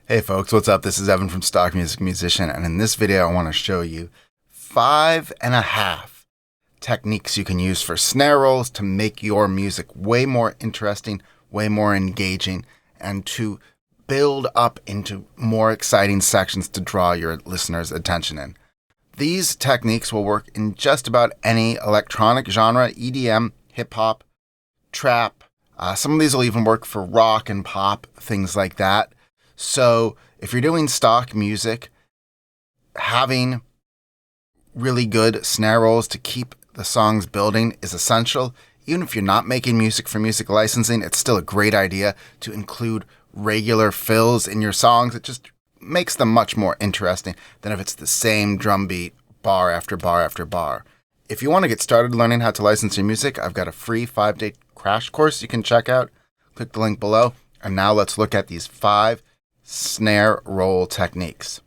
Hey folks, what's up? This is Evan from Stock Music Musician, and in this video I want to show you 5.5 techniques you can use for snare rolls to make your music way more interesting, way more engaging, and to build up into more exciting sections to draw your listeners' attention in. These techniques will work in just about any electronic genre, EDM, hip-hop, trap. Some of these will even work for rock and pop, things like that. So if you're doing stock music, having really good snare rolls to keep the songs building is essential. Even if you're not making music for music licensing, it's still a great idea to include regular fills in your songs. It just makes them much more interesting than if it's the same drum beat bar after bar after bar. If you want to get started learning how to license your music, I've got a free 5-day crash course you can check out. Click the link below. And now let's look at these 5 snare roll techniques.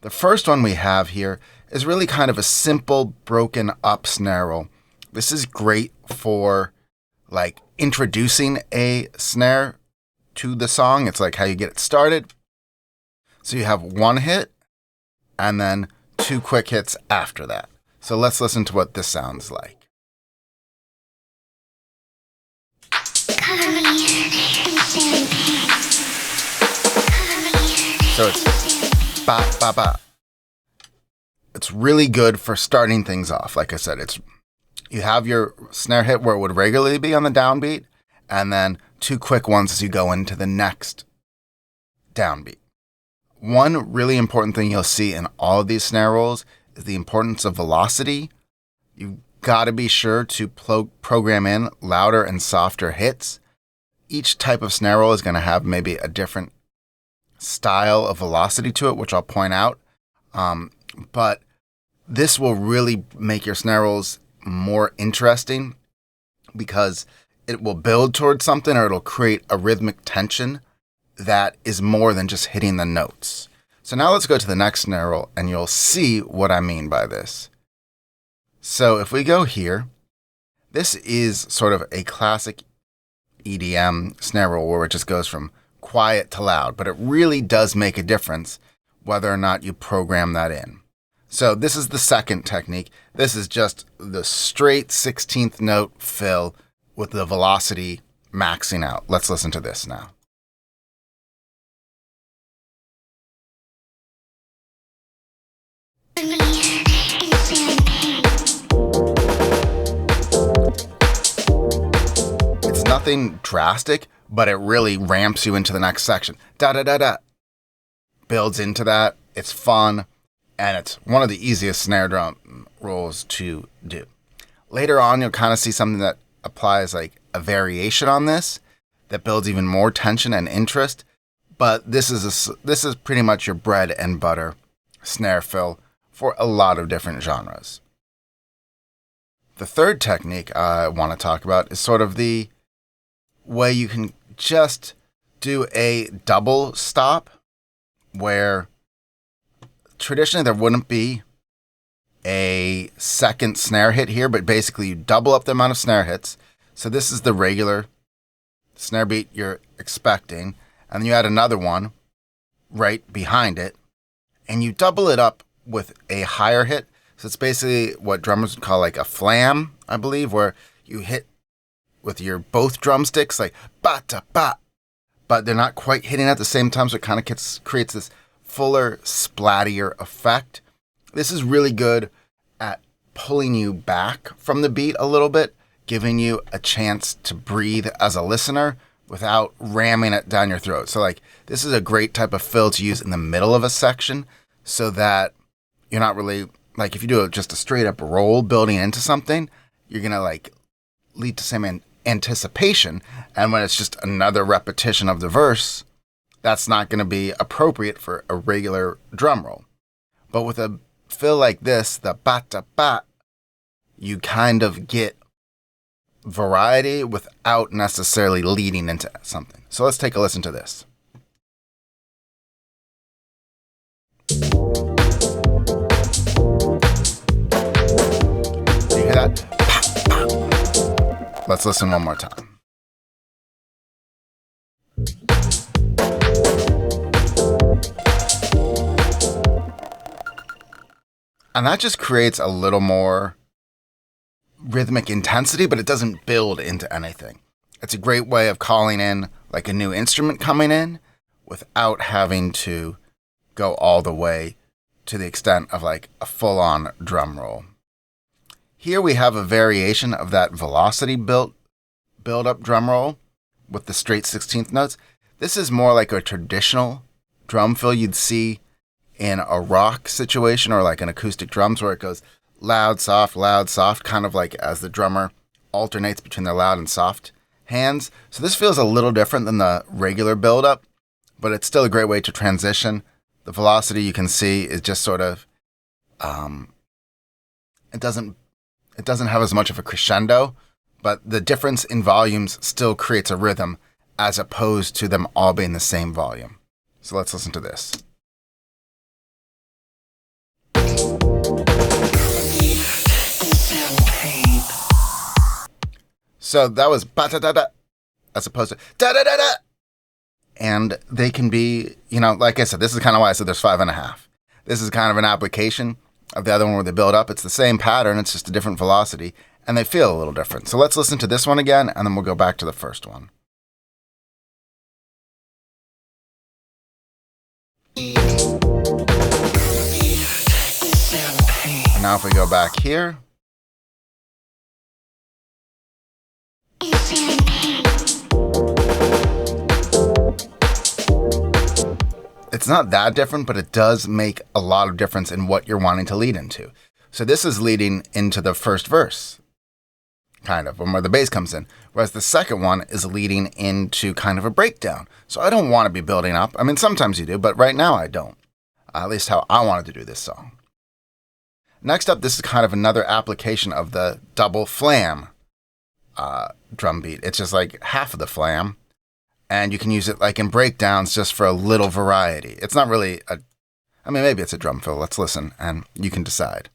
The first one we have here is really kind of a simple broken up snare roll. This is great for like introducing a snare to the song. It's like how you get it started. So you have one hit and then 2 quick hits after that. So let's listen to what this sounds like. Cover me in champagne. So it's ba ba ba. It's really good for starting things off. Like I said, you have your snare hit where it would regularly be on the downbeat, and then 2 quick ones as you go into the next downbeat. One really important thing you'll see in all of these snare rolls is the importance of velocity. You've got to be sure to program in louder and softer hits. Each type of snare roll is going to have maybe a different style of velocity to it, which I'll point out. But this will really make your snare rolls more interesting because it will build towards something, or it'll create a rhythmic tension that is more than just hitting the notes. So now let's go to the next snare roll and you'll see what I mean by this. So if we go here, this is sort of a classic EDM snare roll where it just goes from quiet to loud, but it really does make a difference whether or not you program that in. So this is the second technique. This is just the straight 16th note fill with the velocity maxing out. Let's listen to this now. It's nothing drastic, but it really ramps you into the next section. Da da da da. Builds into that. It's fun, and it's one of the easiest snare drum rolls to do. Later on, you'll kind of see something that applies like a variation on this that builds even more tension and interest. But this is pretty much your bread and butter snare fill for a lot of different genres. The third technique I want to talk about is sort of the way you can just do a double stop where traditionally there wouldn't be a second snare hit here, but basically you double up the amount of snare hits. So this is the regular snare beat you're expecting, and then you add another one right behind it, and you double it up with a higher hit. So it's basically what drummers would call like a flam, I believe, where you hit with your both drumsticks like ba ta ba, but they're not quite hitting at the same time, so it kind of creates this fuller, splattier effect. This is really good at pulling you back from the beat a little bit, giving you a chance to breathe as a listener without ramming it down your throat. So like this is a great type of fill to use in the middle of a section so that you're not really, like if you do just a straight up roll building into something, you're going to like lead to some anticipation. And when it's just another repetition of the verse, that's not going to be appropriate for a regular drum roll. But with a fill like this, the ba-ta-ba, you kind of get variety without necessarily leading into something. So let's take a listen to this. Do you hear that? Let's listen one more time. And that just creates a little more rhythmic intensity, but it doesn't build into anything. It's a great way of calling in like a new instrument coming in without having to go all the way to the extent of like a full-on drum roll. Here we have a variation of that velocity build-up drum roll with the straight 16th notes. This is more like a traditional drum fill you'd see in a rock situation or like an acoustic drums where it goes loud, soft, kind of like as the drummer alternates between the loud and soft hands. So this feels a little different than the regular build-up, but it's still a great way to transition. The velocity you can see is just sort of, it doesn't have as much of a crescendo, but the difference in volumes still creates a rhythm as opposed to them all being the same volume. So let's listen to this. So that was ba-da-da-da as opposed to da-da-da-da. And they can be, like I said, this is kind of why I said there's 5.5. This is kind of an application of the other one where they build up. It's the same pattern, it's just a different velocity, and they feel a little different. So let's listen to this one again, and then we'll go back to the first one. And now if we go back here. It's not that different, but it does make a lot of difference in what you're wanting to lead into. So this is leading into the first verse, kind of, where the bass comes in, whereas the second one is leading into kind of a breakdown. So I don't want to be building up. I mean, sometimes you do, but right now I don't. At least how I wanted to do this song. Next up, this is kind of another application of the double flam drum beat. It's just like half of the flam. And you can use it like in breakdowns just for a little variety. It's not really maybe it's a drum fill. Let's listen and you can decide.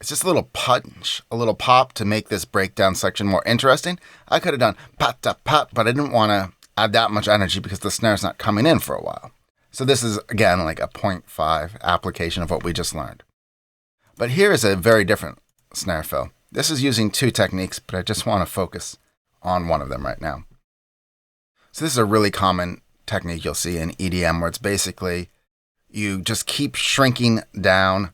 It's just a little punch, a little pop to make this breakdown section more interesting. I could have done pat-ta-pat, but I didn't want to add that much energy because the snare's not coming in for a while. So this is, again, like a 0.5 application of what we just learned. But here is a very different snare fill. This is using two techniques, but I just want to focus on one of them right now. So this is a really common technique you'll see in EDM where it's basically you just keep shrinking down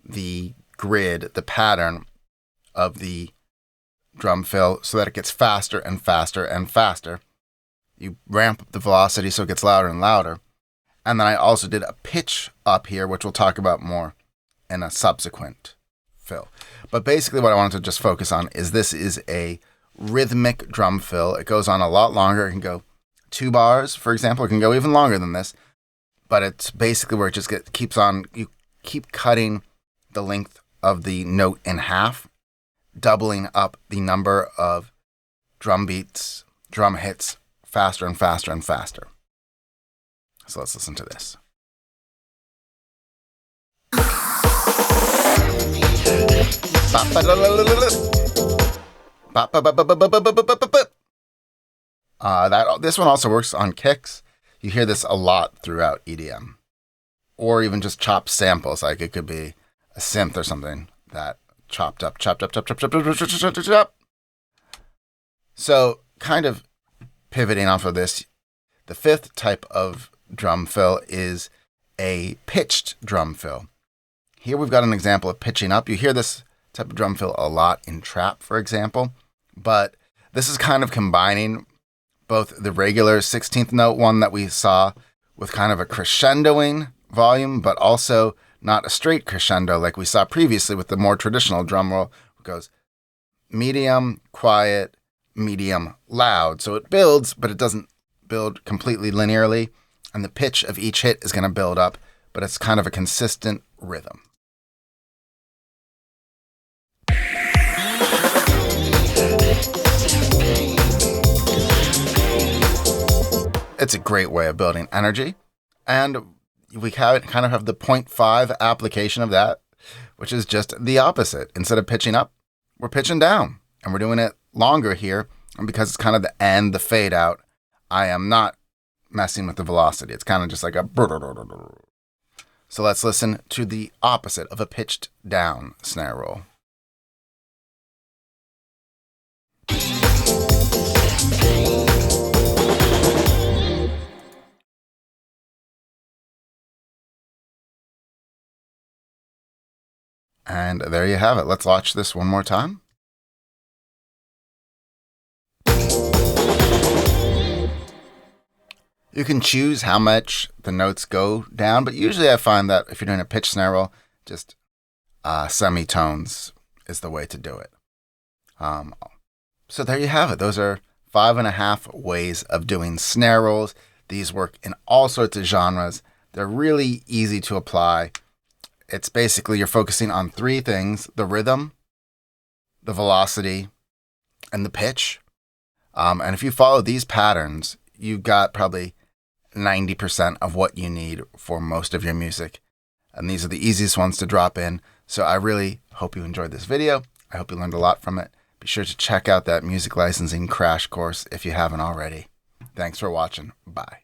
the grid, the pattern of the drum fill so that it gets faster and faster and faster. You ramp up the velocity so it gets louder and louder. And then I also did a pitch up here, which we'll talk about more in a subsequent fill. But basically what I wanted to just focus on is this is a rhythmic drum fill. It goes on a lot longer. It can go 2 bars, for example. It can go even longer than this. But it's basically where it just keeps on. You keep cutting the length of the note in half, doubling up the number of drum beats, drum hits, faster and faster and faster. So let's listen to this. This one also works on kicks. You hear this a lot throughout EDM. Or even just chopped samples, like it could be a synth or something that chopped up. So kind of pivoting off of this, the fifth type of drum fill is a pitched drum fill. Here we've got an example of pitching up. You hear this type of drum fill a lot in trap, for example, but this is kind of combining both the regular 16th note one that we saw with kind of a crescendoing volume, but also not a straight crescendo like we saw previously with the more traditional drum roll. It goes medium, quiet, medium, loud. So it builds, but it doesn't build completely linearly. And the pitch of each hit is going to build up, but it's kind of a consistent rhythm. It's a great way of building energy. And we kind of have the 0.5 application of that, which is just the opposite. Instead of pitching up, we're pitching down. And we're doing it longer here, and because it's kind of the end, the fade out, I am not messing with the velocity. It's kind of just like a... So let's listen to the opposite of a pitched down snare roll. And there you have it. Let's watch this one more time. You can choose how much the notes go down, but usually I find that if you're doing a pitch snare roll, just semitones is the way to do it. So there you have it. Those are 5.5 ways of doing snare rolls. These work in all sorts of genres. They're really easy to apply. It's basically you're focusing on 3 things: the rhythm, the velocity, and the pitch. And if you follow these patterns, you've got probably 90% of what you need for most of your music. And these are the easiest ones to drop in. So I really hope you enjoyed this video. I hope you learned a lot from it. Be sure to check out that music licensing crash course if you haven't already. Thanks for watching. Bye.